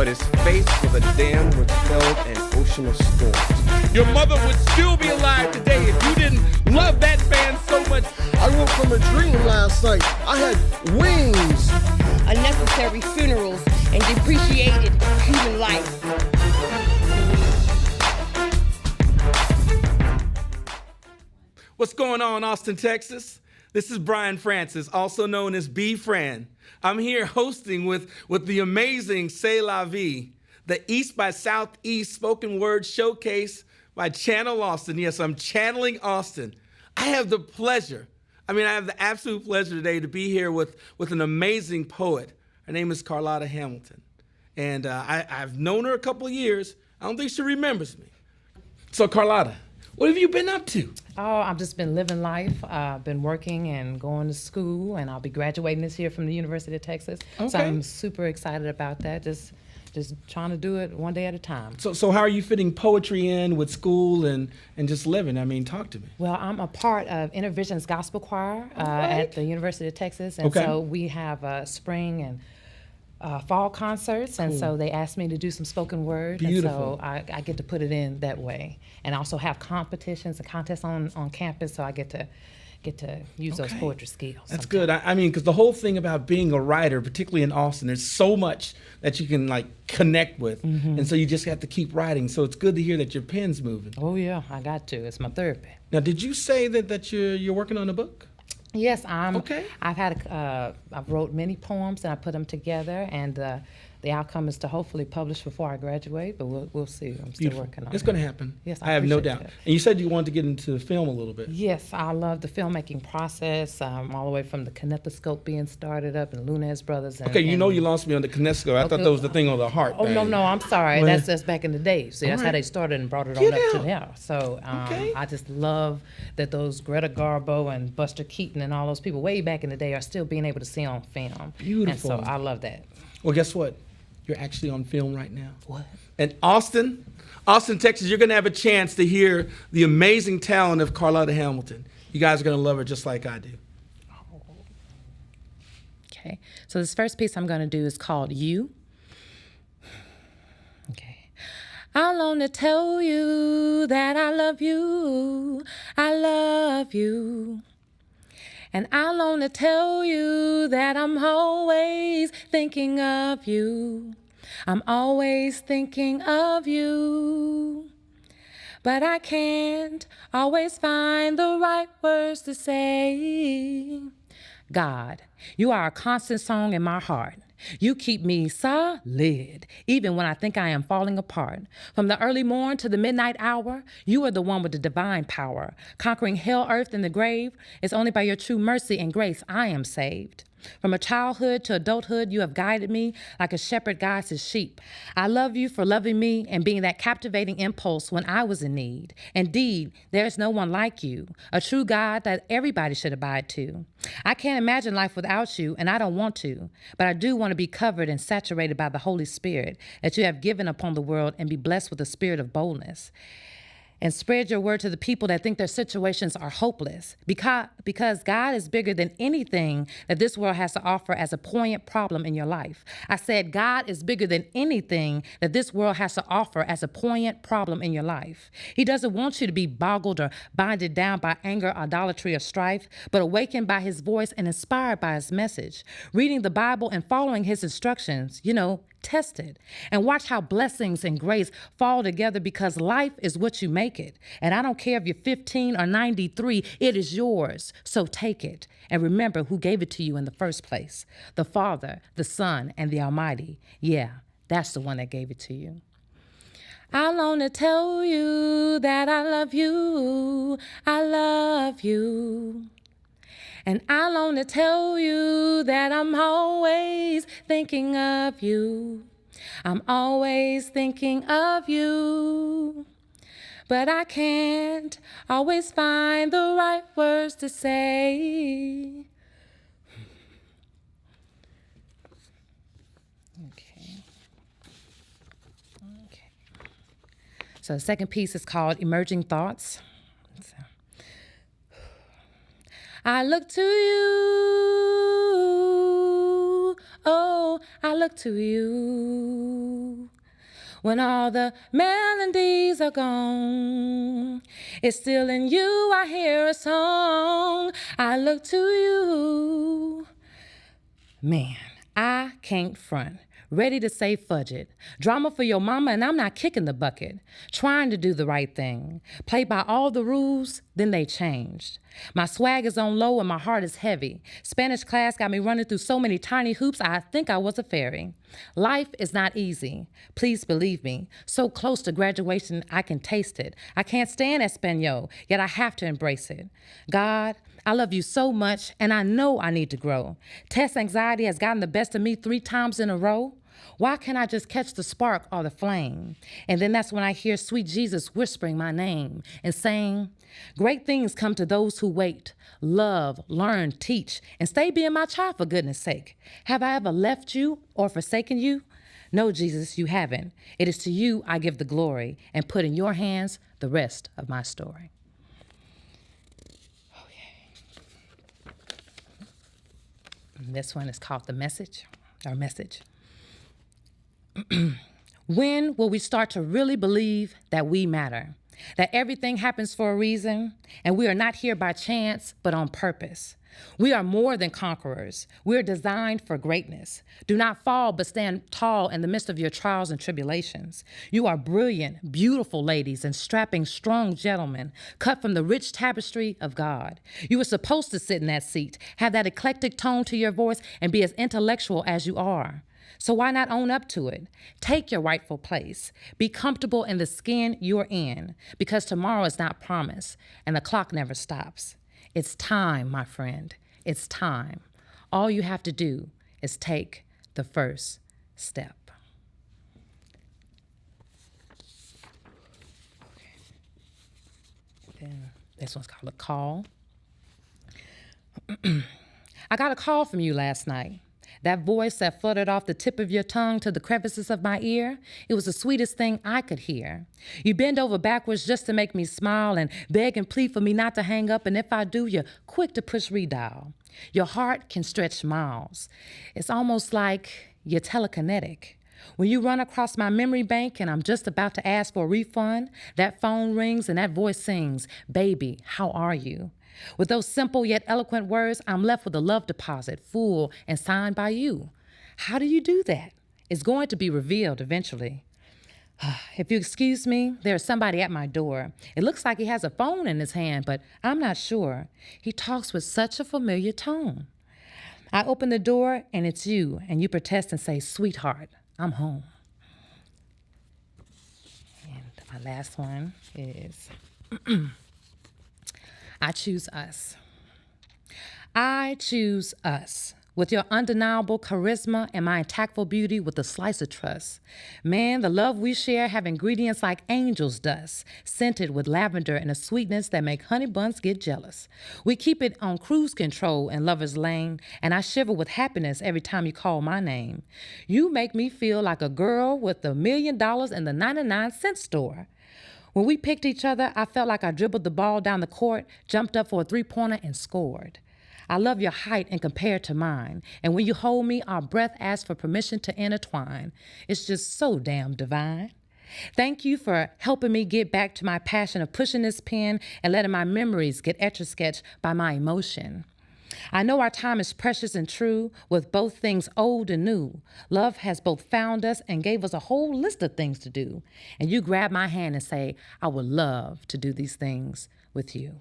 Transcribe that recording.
but is faced with a dam which held an ocean of storms. Your mother would still be alive today if you didn't love that band so much. I woke from a dream last night. I had wings. Unnecessary funerals and depreciated human life. What's going on, Austin, Texas? This is Brian Francis, also known as B. Fran. I'm here hosting with the amazing C'est La Vie, the East by Southeast spoken word showcase by channelAustin. Yes, I'm channeling Austin. I have the absolute pleasure today to be here with an amazing poet. Her name is Carlotta Hamilton. And I've known her a couple of years. I don't think she remembers me. So Carlotta, what have you been up to? Oh, I've just been living life. I've been working and going to school, and I'll be graduating this year from the University of Texas. Okay. So I'm super excited about that. Just trying to do it one day at a time. So how are you fitting poetry in with school and just living? I mean, talk to me. Well, I'm a part of Intervisions Gospel Choir at the University of Texas, and Okay. so we have spring and fall concerts, and so they asked me to do some spoken word. Beautiful. And so I get to put it in that way, and also have competitions and contests on campus, so I get to use those poetry skills. That's good. I mean, because the whole thing about being a writer, particularly in Austin, there's so much that you can connect with, and so you just have to keep writing. So it's good to hear that your pen's moving. Oh yeah, I got to. It's my therapy. Now, did you say that you're working on a book? Yes, I'm. Okay. I've wrote many poems and I put them together, and the outcome is to hopefully publish before I graduate. But we'll see. I'm still Beautiful. working on it. It's going to happen. Yes, I have no appreciate doubt. that. And you said you wanted to get into film a little bit. Yes, I love the filmmaking process, all the way from the kinethoscope being started up and Lunez Brothers. Okay, you lost me on the kinesico. I thought that was the thing on the heart. Oh, thing. no, I'm sorry. Well, That's back in the day. See, that's all how right. they started and brought it Get on up out. to now. So Okay. I just love that those Greta Garbo and Buster Keaton and all those people way back in the day are still being able to see on film. Beautiful. And so I love that. Well, guess what? You're actually on film right now. What? And Austin, Texas, you're going to have a chance to hear the amazing talent of Carlotta Hamilton. You guys are going to love her just like I do. Okay. So this first piece I'm going to do is called You. Okay. I long to tell you that I love you. I love you. And I long to tell you that I'm always thinking of you. I'm always thinking of you. But I can't always find the right words to say. God, you are a constant song in my heart. You keep me solid, even when I think I am falling apart. From the early morn to the midnight hour, you are the one with the divine power. Conquering hell, earth, and the grave, it's only by your true mercy and grace I am saved. From a childhood to adulthood, you have guided me like a shepherd guides his sheep. I love you for loving me and being that captivating impulse when I was in need. Indeed, there is no one like you, a true God that everybody should abide to. I can't imagine life without you, and I don't want to, but I do want to be covered and saturated by the Holy Spirit that you have given upon the world and be blessed with a spirit of boldness. And spread your word to the people that think their situations are hopeless. Because God is bigger than anything that this world has to offer as a poignant problem in your life. I said God is bigger than anything that this world has to offer as a poignant problem in your life. He doesn't want you to be boggled or binded down by anger, idolatry, or strife, but awakened by his voice and inspired by his message. Reading the Bible and following his instructions, test it and watch how blessings and grace fall together, because life is what you make it. And I don't care if you're 15 or 93, it is yours. So take it and remember who gave it to you in the first place. The Father, the Son, and the Almighty. Yeah, that's the one that gave it to you. I long to tell you that I love you. I love you. And I long to tell you that I'm always thinking of you. I'm always thinking of you. But I can't always find the right words to say. Okay. So the second piece is called Emerging Thoughts. I look to you, oh, I look to you. when all the melodies are gone. It's still in you I hear a song. I look to you. Man, I can't front. Ready to say fudge it. Drama for your mama, and I'm not kicking the bucket. Trying to do the right thing. Play by all the rules, then they changed. My swag is on low and my heart is heavy. Spanish class got me running through so many tiny hoops, I think I was a fairy. Life is not easy. Please believe me. So close to graduation, I can taste it. I can't stand Espanol, yet I have to embrace it. God, I love you so much, and I know I need to grow. Test anxiety has gotten the best of me 3 times in a row. Why can't I just catch the spark or the flame? And then that's when I hear sweet Jesus whispering my name and saying, great things come to those who wait. Love, learn, teach, and stay being my child for goodness sake. Have I ever left you or forsaken you? No, Jesus, you haven't. It is to you I give the glory and put in your hands the rest of my story. This one is called The Message, or Message. When will we start to really believe that we matter? That everything happens for a reason, and we are not here by chance, but on purpose. We are more than conquerors. We are designed for greatness. Do not fall, but stand tall in the midst of your trials and tribulations. You are brilliant, beautiful ladies and strapping, strong gentlemen, cut from the rich tapestry of God. You were supposed to sit in that seat, have that eclectic tone to your voice, and be as intellectual as you are. So why not own up to it? Take your rightful place. Be comfortable in the skin you're in, because tomorrow is not promised, and the clock never stops. It's time, my friend. It's time. All you have to do is take the first step. Okay. Then this one's called A Call. I got a call from you last night. That voice that fluttered off the tip of your tongue to the crevices of my ear, it was the sweetest thing I could hear. You bend over backwards just to make me smile and beg and plead for me not to hang up, and if I do, you're quick to push redial. Your heart can stretch miles. It's almost like you're telekinetic. When you run across my memory bank and I'm just about to ask for a refund, that phone rings and that voice sings, "Baby, how are you?" With those simple yet eloquent words, I'm left with a love deposit, full and signed by you. How do you do that? It's going to be revealed eventually. If you excuse me, there's somebody at my door. It looks like he has a phone in his hand, but I'm not sure. He talks with such a familiar tone. I open the door and it's you, and you protest and say, "Sweetheart, I'm home." And my last one is... I choose us. I choose us. With your undeniable charisma and my tactful beauty with a slice of trust. Man, the love we share have ingredients like angel's dust, scented with lavender and a sweetness that make honey buns get jealous. We keep it on cruise control in Lover's Lane, and I shiver with happiness every time you call my name. You make me feel like a girl with $1 million in the 99-cent store. When we picked each other, I felt like I dribbled the ball down the court, jumped up for a 3-pointer, and scored. I love your height and compared to mine. And when you hold me, our breath asks for permission to intertwine. It's just so damn divine. Thank you for helping me get back to my passion of pushing this pen and letting my memories get etch-a-sketched by my emotion. I know our time is precious and true, with both things old and new. Love has both found us and gave us a whole list of things to do. And you grab my hand and say, I would love to do these things with you.